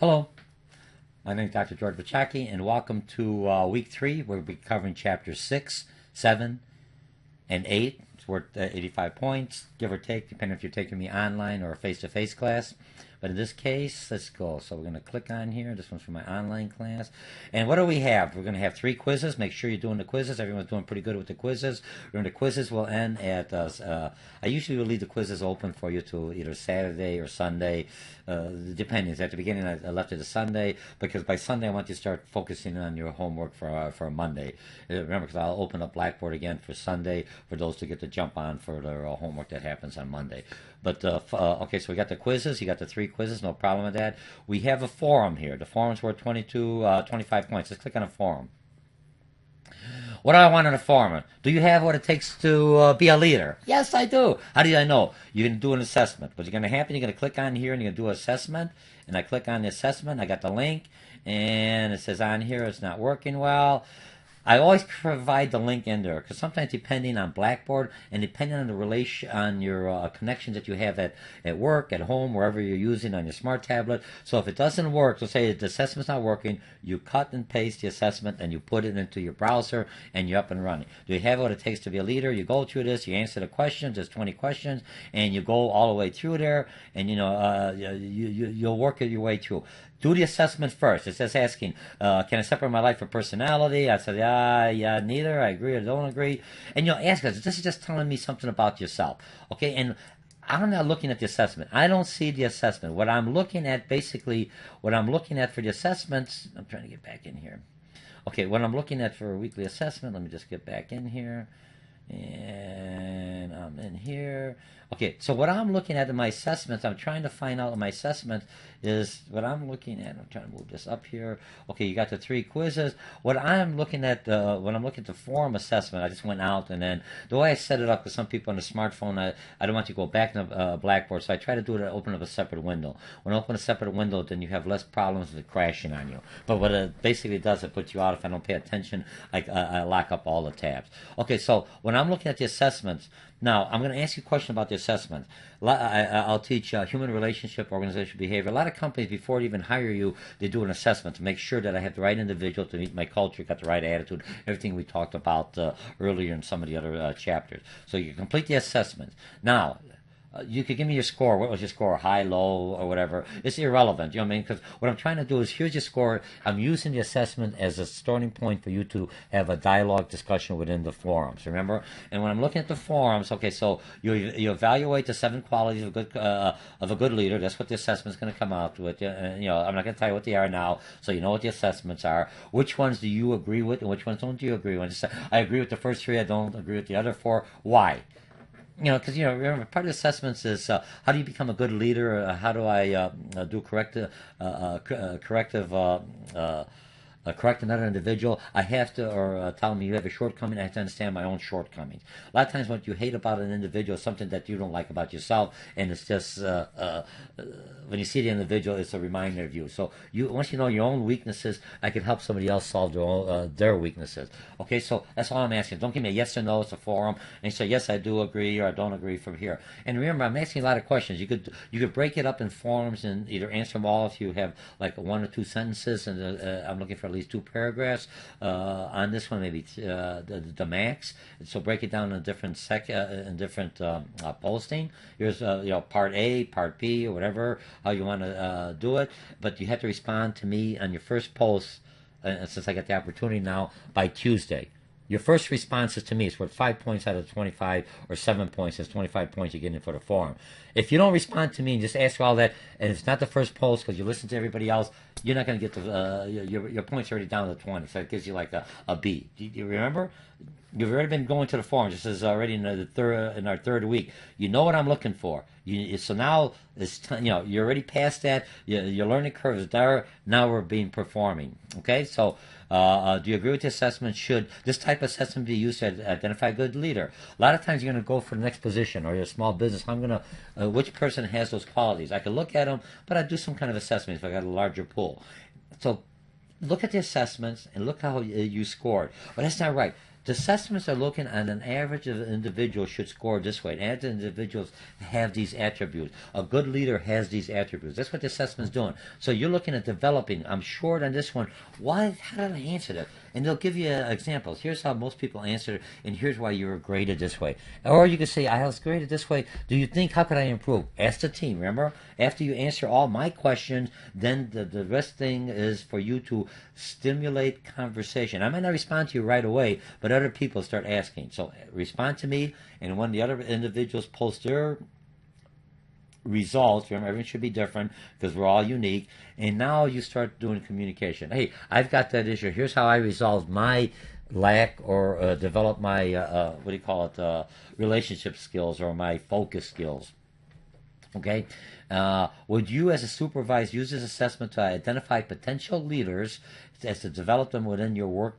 Hello, my name is Dr. George Mochocki, and welcome to week 3, where we'll be covering chapters 6, 7, and 8. It's worth 85 points, give or take, depending if you're taking me online or a face-to-face class. But in this case, let's go. So we're going to click on here. This one's for my online class. And what do we have? We're going to have 3 quizzes. Make sure you're doing the quizzes. Everyone's doing pretty good with the quizzes. The quizzes will end at, I usually will leave the quizzes open for you to either Saturday or Sunday, depending. At the beginning, I left it to Sunday, because by Sunday, I want you to start focusing on your homework for Monday. Remember, because I'll open up Blackboard again for Sunday for those to get to jump on for their homework that happens on Monday. But, okay, so we got the quizzes. You got the 3 quizzes, no problem with that. We have a forum here. The forum's worth 25 points. Let's click on a forum. What do I want in a forum? Do you have what it takes to be a leader? Yes, I do. How do I know? You can do an assessment. What's going to happen, you're going to click on here and you're going to do an assessment. And I click on the assessment. I got the link. And it says on here it's not working well. I always provide the link in there, because sometimes depending on Blackboard and depending on the relation on your connections that you have at work, at home, wherever you're using on your smart tablet. So if it doesn't work, so say the assessment's not working, you cut and paste the assessment and you put it into your browser and you're up and running. Do you have what it takes to be a leader? You go through this, you answer the questions. There's 20 questions, and you go all the way through there, and you'll work your way through. Do the assessment first. It says asking, can I separate my life from personality? I said, yeah, neither. I agree or don't agree. And you'll ask us, this is just telling me something about yourself. Okay, and I'm not looking at the assessment. I don't see the assessment. What I'm looking at, basically, what I'm looking at for the assessments, I'm trying to get back in here. Okay, what I'm looking at for a weekly assessment, let me just get back in here. And I'm in here. Okay, so what I'm looking at in my assessments, I'm trying to find out in my assessment is what I'm looking at. I'm trying to move this up here. Okay, you got the 3 quizzes. What I'm looking at, when I'm looking at the forum assessment, I just went out, and then the way I set it up, because some people on the smartphone, I don't want you to go back to Blackboard, so I try to do it, open up a separate window. When I open a separate window, then you have less problems with it crashing on you. But what it basically does, it puts you out. If I don't pay attention, I lock up all the tabs. Okay, so when I'm looking at the assessments, now, I'm going to ask you a question about the assessment. I'll teach human relationship, organizational behavior. A lot of companies, before they even hire you, they do an assessment to make sure that I have the right individual to meet my culture, got the right attitude, everything we talked about earlier in some of the other chapters. So you complete the assessment. Now, you could give me your score. What was your score? High, low, or whatever. It's irrelevant. You know what I mean? Because what I'm trying to do is, here's your score. I'm using the assessment as a starting point for you to have a dialogue discussion within the forums. Remember? And when I'm looking at the forums, okay, so you evaluate the 7 qualities of a good leader. That's what the assessment's going to come out with. I'm not going to tell you what they are now, so you know what the assessments are. Which ones do you agree with, and which ones don't you agree with? I agree with the first 3. I don't agree with the other 4. Why? Because, remember, part of the assessments is how do you become a good leader? How do I do corrective correct another individual? I have to, or tell me you have a shortcoming, I have to understand my own shortcomings. A lot of times what you hate about an individual is something that you don't like about yourself, and it's just, when you see the individual, it's a reminder of you. So once you know your own weaknesses, I can help somebody else solve their weaknesses. Okay, so that's all I'm asking. Don't give me a yes or no, it's a forum, and say, yes, I do agree, or I don't agree from here. And remember, I'm asking a lot of questions. You could break it up in forums and either answer them all if you have like 1 or 2 sentences, and I'm looking for at least 2 paragraphs. On this one, maybe the max. So break it down in different posting. Here's part A, part B, or whatever, how you want to do it. But you have to respond to me on your first post, since I got the opportunity now, by Tuesday. Your first response is to me. It's worth 5 points out of 25, or 7 points. It's 25 points you're getting for the forum. If you don't respond to me and just ask all that, and it's not the first post because you listen to everybody else, you're not going to get your points already down to 20. So it gives you like a B. Do you remember? You've already been going to the forum. This is already in our 3rd week. You know what I'm looking for. So now you're already past that. Your learning curve is there. Now we're performing. Okay, so do you agree with the assessment? Should this type of assessment be used to identify a good leader? A lot of times you're going to go for the next position, or your small business. I'm going to which person has those qualities? I could look at them, but I do some kind of assessment if I got a larger pool. So look at the assessments and look how you scored. But that's not right. The assessments are looking at an average of an individual should score this way. And average individuals have these attributes. A good leader has these attributes. That's what the assessment's doing. So you're looking at developing. I'm short on this one. Why? How did I answer that? And they'll give you examples. Here's how most people answer it, and here's why you were graded this way. Or you can say, I was graded this way. Do you think, how could I improve? Ask the team, remember? After you answer all my questions, then the rest thing is for you to stimulate conversation. I might not respond to you right away, but other people start asking. So respond to me, and when the other individuals post their results, remember, everything should be different because we're all unique, and now you start doing communication. Hey, I've got that issue. Here's how I resolved my lack or develop my relationship skills or my focus skills. Okay, would you as a supervisor use this assessment to identify potential leaders as to develop them within your work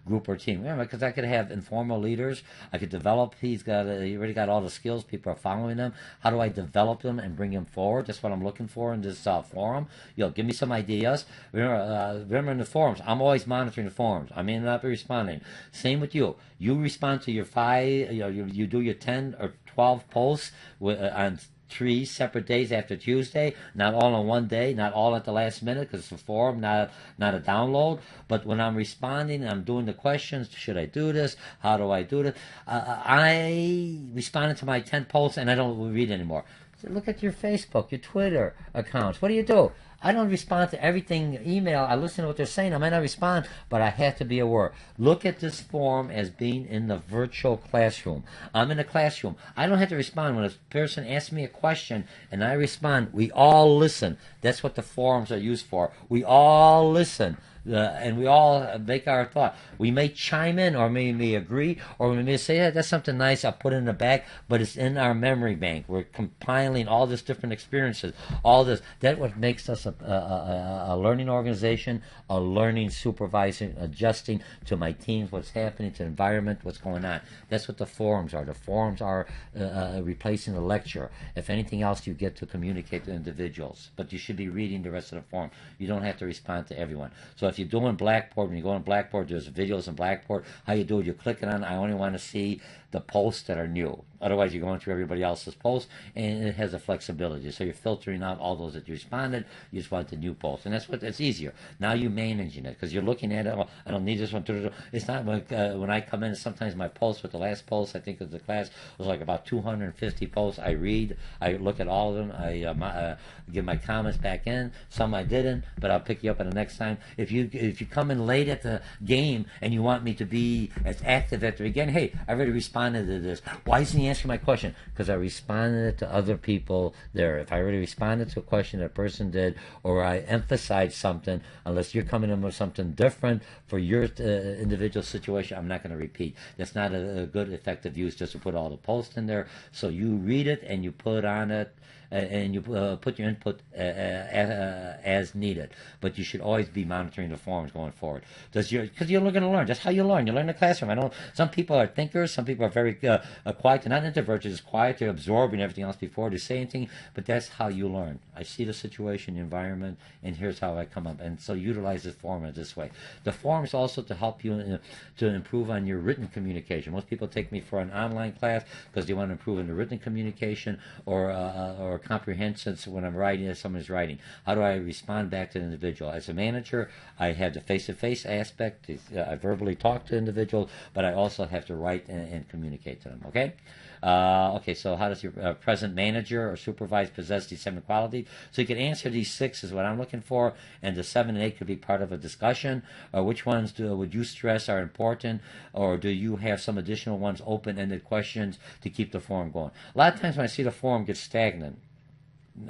group or team? Remember, because I could have informal leaders. I could develop. He already got all the skills. People are following them. How do I develop them and bring them forward? That's what I'm looking for in this forum. Give me some ideas. Remember in the forums, I'm always monitoring the forums. I may not be responding. Same with you. You respond to your 5. You do your 10 or 12 posts on 3 separate days after Tuesday, not all on one day, not all at the last minute because it's a forum, not a download. But when I'm responding, I'm doing the questions, should I do this? How do I do this? I responded to my 10 posts and I don't read anymore. So look at your Facebook, your Twitter accounts. What do? I don't respond to everything email. I listen to what they're saying. I might not respond, but I have to be aware. Look at this forum as being in the virtual classroom. I'm in a classroom. I don't have to respond. When a person asks me a question and I respond, we all listen. That's what the forums are used for. We all listen. And we all make our thought. We may chime in, or we may agree, or we may say, yeah, that's something nice, I'll put it in the back, but it's in our memory bank. We're compiling all these different experiences, all this. That's what makes us a learning organization, a learning supervisor, adjusting to my teams, what's happening, to the environment, what's going on. That's what the forums are. The forums are replacing the lecture. If anything else, you get to communicate to individuals, but you should be reading the rest of the forum. You don't have to respond to everyone. So if you're doing Blackboard, when you go on Blackboard, there's videos in Blackboard. How you do it, you click it on, I only want to see the posts that are new. Otherwise, you're going through everybody else's posts, and it has a flexibility. So you're filtering out all those that you responded. You just want the new posts, and it's easier. Now you're managing it because you're looking at it. Oh, I don't need this one. It's not like when I come in. Sometimes my posts with the last post, I think of the class was like about 250 posts. I read, I look at all of them. I give my comments back in. Some I didn't, but I'll pick you up on the next time. If you come in late at the game and you want me to be as active at the beginning, hey, I already responded to this. Why isn't he answering my question? Because I responded to other people there. If I already responded to a question that a person did, or I emphasized something, unless you're coming in with something different for your individual situation, I'm not going to repeat. That's not a good, effective use, just to put all the posts in there. So you read it and you put on it, and you put your input as needed. But you should always be monitoring the forums going forward. Because you're going to learn. That's how you learn. You learn in the classroom. Some people are thinkers. Some people are very quiet. They're not introverts. They're just quiet. They're absorbing everything else before they say anything. But that's how you learn. I see the situation, the environment, and here's how I come up. And so utilize this forum in this way. The forum is also to help you to improve on your written communication. Most people take me for an online class because they want to improve in the written communication or comprehension when I'm writing, as someone is writing. How do I respond back to the individual? As a manager, I have the face-to-face aspect. I verbally talk to individuals, but I also have to write and communicate to them. Okay? So how does your present manager or supervisor possess these 7 qualities? So you can answer these 6 is what I'm looking for, and the 7 and 8 could be part of a discussion. Which ones would you stress are important, or do you have some additional ones, open-ended questions to keep the forum going? A lot of times when I see the forum get stagnant,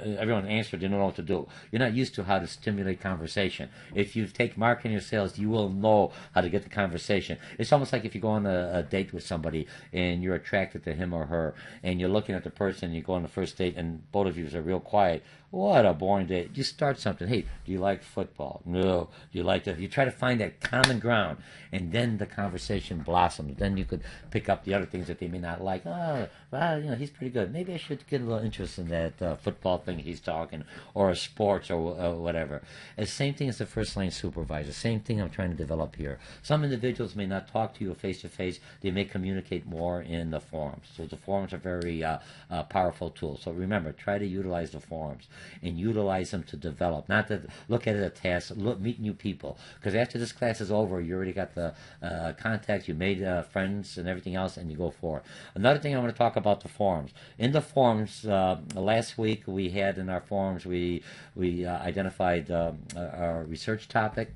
everyone answered, they don't know what to do. You're not used to how to stimulate conversation. If you take marketing or sales, you will know how to get the conversation. It's almost like if you go on a date with somebody and you're attracted to him or her, and you're looking at the person, you go on the first date and both of you are real quiet. What a boring day. You start something. Hey, do you like football? No. Do you like that? You try to find that common ground, and then the conversation blossoms. Then you could pick up the other things that they may not like. Oh, well, he's pretty good. Maybe I should get a little interest in that football thing he's talking, or sports, or whatever. The same thing as the first line supervisor. Same thing I'm trying to develop here. Some individuals may not talk to you face to face. They may communicate more in the forums. So the forums are very powerful tools. So remember, try to utilize the forums and utilize them to develop. Not to look at it as a task. Meet new people. Because after this class is over, you already got the contacts, you made friends and everything else, and you go forward. Another thing I want to talk about the forums. In the forums, last week we had in our forums, we identified our research topic.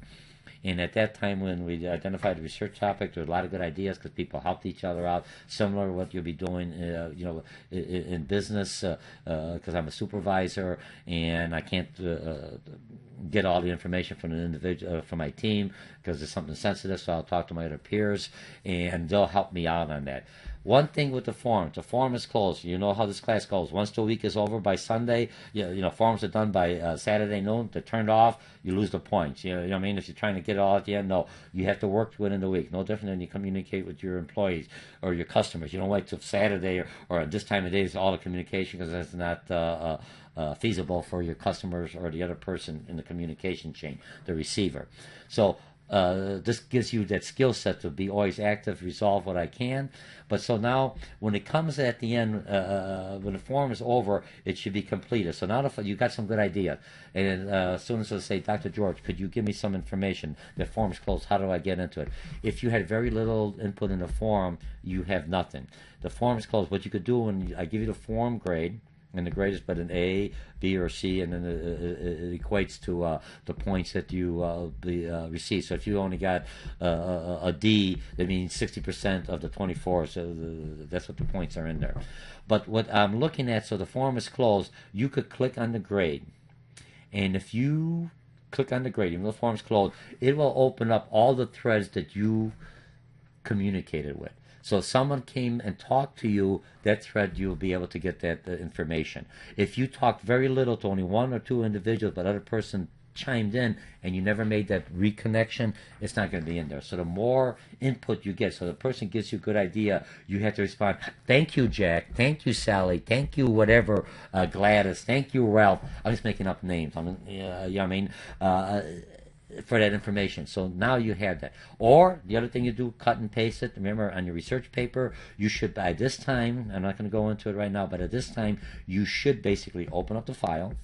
And at that time, when we identified the research topic, there were a lot of good ideas because people helped each other out. Similar to what you'll be doing, in business, because I'm a supervisor and I can't get all the information from an individual, from my team, because it's something sensitive. So I'll talk to my other peers, and they'll help me out on that. One thing with the forum is closed. You know how this class goes. Once the week is over by Sunday, forums are done by Saturday noon. They're turned off. You lose the points. You know what I mean? If you're trying to get it all at the end, no. You have to work within the week. No different than you communicate with your employees or your customers. You don't wait till Saturday or this time of day is all the communication, because that's not feasible for your customers or the other person in the communication chain, the receiver. So this gives you that skill set to be always active, resolve what I can. But so now, when it comes at the end, when the forum is over, it should be completed. So now you got some good ideas. And students will say, Dr. George, could you give me some information? The forum's closed. How do I get into it? If you had very little input in the forum, you have nothing. The forum's closed. What you could do when I give you the forum grade, and the grade is but an A, B, or C, and then it equates to the points that you receive. So if you only got a D, that means 60% of the 24. So that's what the points are in there. But what I'm looking at, so the form is closed. You could click on the grade, and if you click on the grade, even though the form is closed, it will open up all the threads that you communicated with. So if someone came and talked to you, that thread, you'll be able to get that information. If you talked very little to only one or two individuals, but other person chimed in and you never made that reconnection, it's not going to be in there. So the more input you get, so the person gives you a good idea, you have to respond, thank you, Jack, thank you, Sally, thank you, whatever, Gladys, thank you, Ralph. I'm just making up names. For that information. So now you have that. Or the other thing you do, cut and paste it. Remember, on your research paper, you should, by this time, I'm not going to go into it right now, but at this time, you should basically open up the file,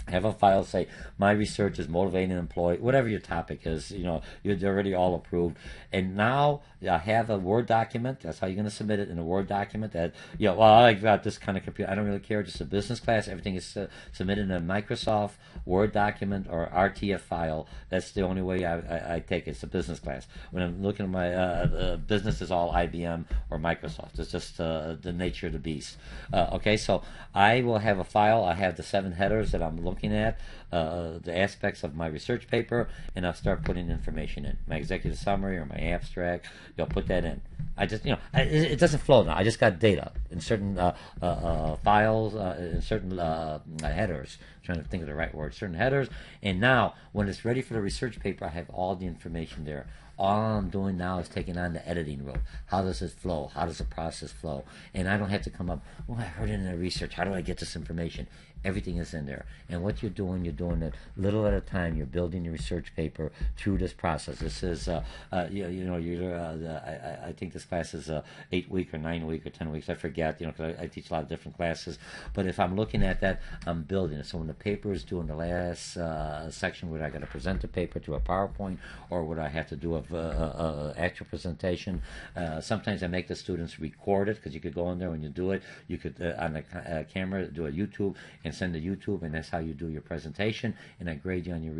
have a file say, my research is motivating an employee, whatever your topic is, you're already all approved. And now have a Word document. That's how you're going to submit it, in a Word document. That, I've got this kind of computer. I don't really care. Just a business class. Everything is submitted in a Microsoft Word document or RTF file. That's the only way I take it. It's a business class. When I'm looking at my business, is all IBM or Microsoft. It's just the nature of the beast. Okay, so I will have a file. I have the 7 headers that I'm looking at, the aspects of my research paper, and I'll start putting information in. My executive summary or my abstract, you'll put that in. I just, it doesn't flow now. I just got data in certain files, in certain headers. I'm trying to think of the right word. Certain headers. And now, when it's ready for the research paper, I have all the information there. All I'm doing now is taking on the editing road. How does it flow? How does the process flow? And I don't have to come up, I heard it in the research. How do I get this information? Everything is in there. And what you're doing it little at a time. You're building your research paper through this process. This is, I think this class is 8 week or 9 week or 10 weeks. I forget, because I teach a lot of different classes. But if I'm looking at that, I'm building it. So when the paper is due in the last section, where I got to present the paper to a PowerPoint, or would I have to do a actual presentation? Sometimes I make the students record it, because you could go in there when you do it. You could, on the camera, do a YouTube and send to YouTube, and that's how you do your presentation. And I grade you on your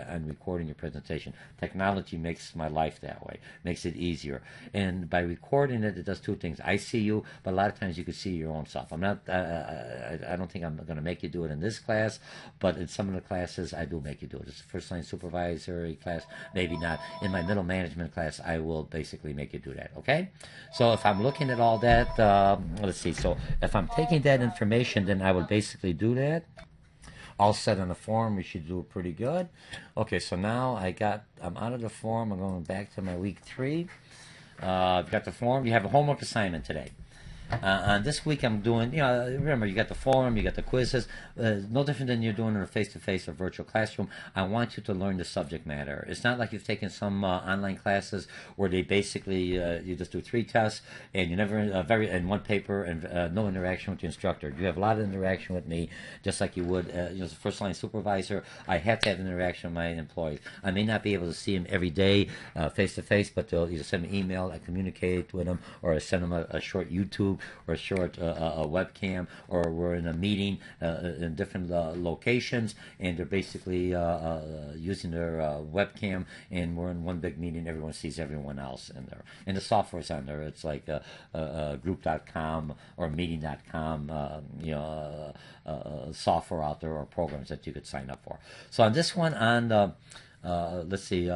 on recording your presentation. Technology makes my life that way, makes it easier. And by recording it, it does 2 things. I see you, but a lot of times you can see your own self. I'm not. I don't think I'm going to make you do it in this class, but in some of the classes, I do make you do it. It's a first line supervisory class, maybe not. In my middle management class, I will basically make you do that. Okay. So if I'm looking at all that, let's see. So if I'm taking that information, then I would basically do that. all set on the form. You should do pretty good. Okay, so now I'm out of the form. I'm going back to my week 3. I've got the form. You have a homework assignment today. This week I'm doing, remember, you got the forum, you got the quizzes, no different than you're doing in a face-to-face or virtual classroom. I want you to learn the subject matter. It's not like you've taken some online classes where they basically, you just do 3 tests and you never, in one paper and no interaction with the instructor. You have a lot of interaction with me, just like you would, as a first-line supervisor. I have to have an interaction with my employees. I may not be able to see them every day face-to-face, but they'll either send me an email, I communicate with them, or I send them a short YouTube or a short a webcam, or we're in a meeting in different locations, and they're basically using their webcam, and we're in one big meeting. Everyone sees everyone else in there, and the software's on there. It's like group.com or meeting.com, software out there, or programs that you could sign up for. So on this one, on let's see,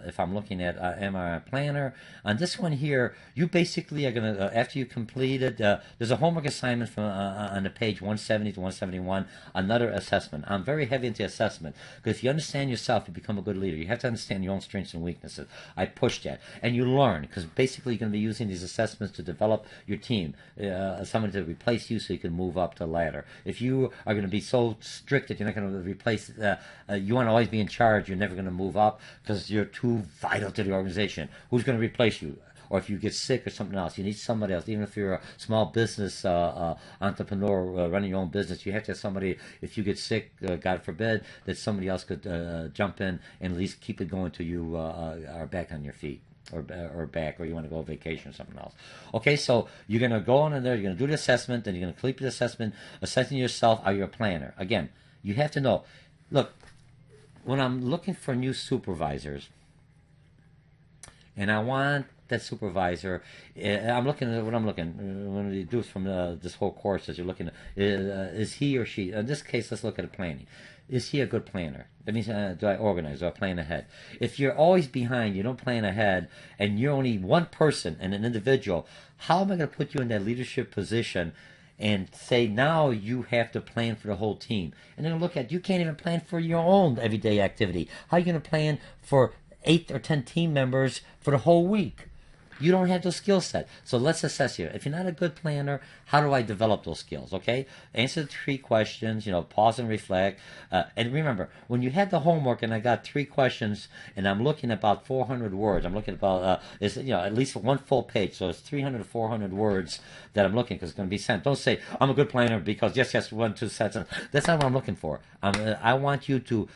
if I'm looking at MRI Planner, on this one here, you basically are going to, after you complete it, there's a homework assignment from on the page 170 to 171, another assessment. I'm very heavy into assessment, because if you understand yourself, you become a good leader. You have to understand your own strengths and weaknesses. I push that. And you learn, because basically you're going to be using these assessments to develop your team, someone to replace you so you can move up the ladder. If you are going to be so strict that you're not going to replace, you want to always be in charge, you're never going to move up because you're too vital to the organization. Who's going to replace you? Or if you get sick or something else, you need somebody else. Even if you're a small business entrepreneur running your own business, you have to have somebody, if you get sick, God forbid, that somebody else could jump in and at least keep it going till you are back on your feet. Or back, or you want to go on vacation or something else. Okay, so you're going to go on in there, you're going to do the assessment, then you're going to complete the assessment, assessing yourself. Are you a planner? Again, you have to know. Look, when I'm looking for new supervisors, and I want that supervisor, I'm looking at what I'm looking. One of the dudes from this whole course is you're looking at, is he or she, in this case, let's look at a planning. Is he a good planner? That means, do I organize? Do I plan ahead? If you're always behind, you don't plan ahead, and you're only one person and an individual, how am I going to put you in that leadership position and say now you have to plan for the whole team? And then look at, you can't even plan for your own everyday activity. How are you going to plan for 8 or 10 team members for the whole week? You don't have those skill set. So let's assess here. If you're not a good planner, how do I develop those skills? Okay, answer the 3 questions. Pause and reflect. And remember, when you had the homework and I got 3 questions, and I'm looking at about 400 words. I'm looking at about at least one full page. So it's 300 to 400 words that I'm looking, because it's going to be sent. Don't say I'm a good planner because yes, 1, 2 sentences. That's not what I'm looking for. I want you to.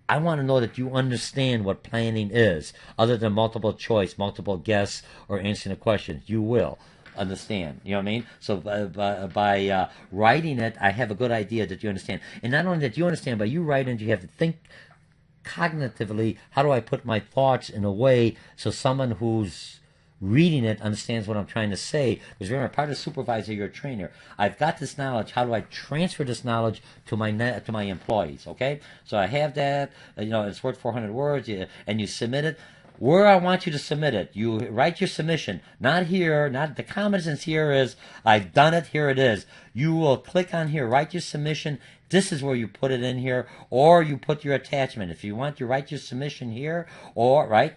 I want to know that you understand what planning is, other than multiple choice, multiple guess, or answering a question. You will understand. You know what I mean? So by writing it, I have a good idea that you understand. And not only that you understand, but you write it, you have to think cognitively, how do I put my thoughts in a way so someone who's reading it understands what I'm trying to say. Because remember, part of the supervisor, you're a trainer. I've got this knowledge. How do I transfer this knowledge to my employees? Okay, so I have that. It's worth 400 words, and you submit it. Where I want you to submit it, you write your submission. Not here, not the comments here is I've done it. Here it is. You will click on here, write your submission. This is where you put it in here, or you put your attachment. If you want, you write your submission here, or right.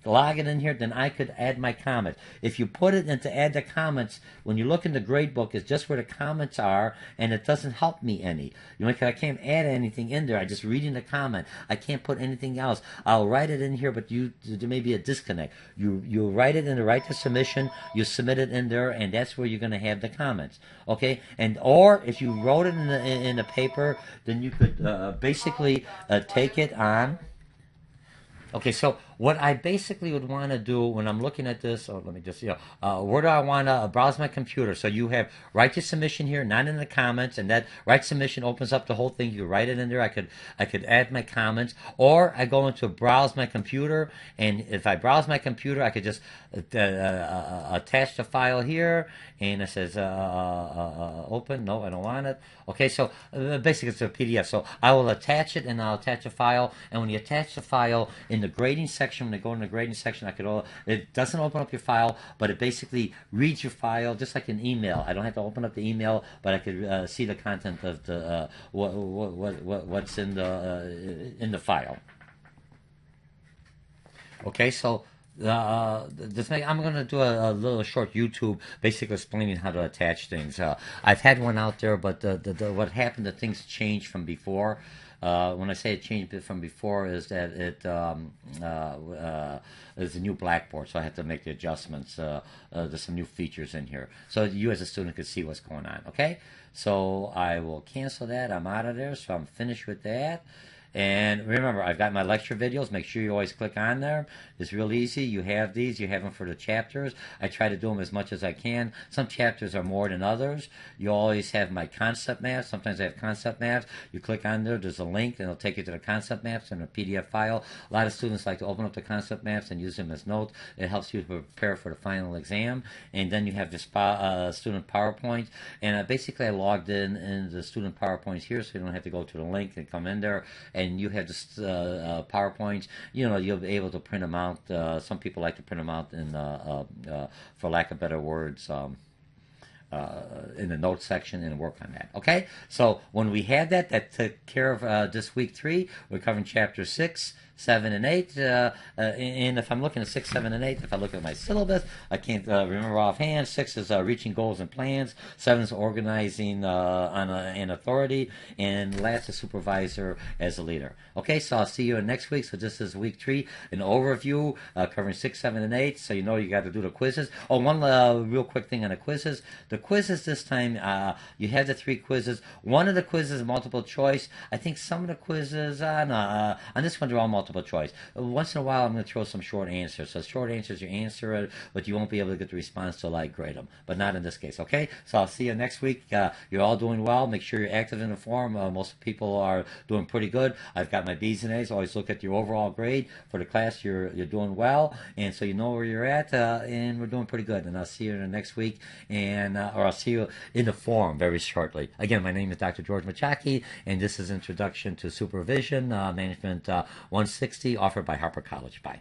Log it in here, then I could add my comment. If you put it into add the comments, when you look in the grade book, it's just where the comments are, and it doesn't help me any. I can't add anything in there. I just reading the comment. I can't put anything else. I'll write it in here, but there may be a disconnect. You write it in the write to submission, you submit it in there, and that's where you're going to have the comments. Okay, or if you wrote it in the paper, then you could basically take it on. Okay, so what I basically would want to do when I'm looking at this, let me just, where do I want to browse my computer? So you have write your submission here, not in the comments, and that write submission opens up the whole thing. You write it in there. I could add my comments, or I go into browse my computer, and if I browse my computer, I could just attach the file here, and it says open. No, I don't want it. Okay, so basically it's a PDF. So I will attach it, and I'll attach a file, and when you attach the file in the grading section, section, when they go in the grading section, it doesn't open up your file, but it basically reads your file just like an email. I don't have to open up the email, but I could see the content of the what's in the file. Okay, so I'm going to do a little short YouTube basically explaining how to attach things. I've had one out there, but what happened, the things changed from before. When I say it changed from before is that it is a new Blackboard, so I have to make the adjustments. There's some new features in here, so you as a student could see what's going on. Okay, so I will cancel that. I'm out of there, so I'm finished with that. And remember, I've got my lecture videos. Make sure you always click on there. It's real easy. You have these. You have them for the chapters. I try to do them as much as I can. Some chapters are more than others. You always have my concept maps. Sometimes I have concept maps. You click on there. There's a link, and it'll take you to the concept maps in a PDF file. A lot of students like to open up the concept maps and use them as notes. It helps you to prepare for the final exam. And then you have the student PowerPoint. And basically, I logged in the student PowerPoints here, so you don't have to go to the link and come in there. And you have the PowerPoints. You know, you'll be able to print them out. Some people like to print them out in, for lack of better words, in the notes section and work on that. Okay, so when we had that took care of this week 3. We're covering chapter 6, 7, and 8. And if I'm looking at 6, 7, and 8, if I look at my syllabus, I can't remember offhand. 6 is reaching goals and plans. 7 is organizing an authority. And last is supervisor as a leader. Okay, so I'll see you next week. So this is week 3, an overview covering 6, 7, and 8. So you know you got to do the quizzes. Oh, one real quick thing on the quizzes. The quizzes this time, you have the 3 quizzes. One of the quizzes is multiple choice. I think some of the quizzes, on this one, they're all multiple choice. Once in a while, I'm going to throw some short answers. So short answers, you answer it, but you won't be able to get the response till I grade them. But not in this case, okay? So I'll see you next week. You're all doing well. Make sure you're active in the forum. Most people are doing pretty good. I've got my B's and A's. Always look at your overall grade for the class. You're doing well, and so you know where you're at, and we're doing pretty good. And I'll see you in the next week, and or I'll see you in the forum very shortly. Again, my name is Dr. George Mochocki, and this is Introduction to Supervision, Management 160, offered by Harper College. Bye.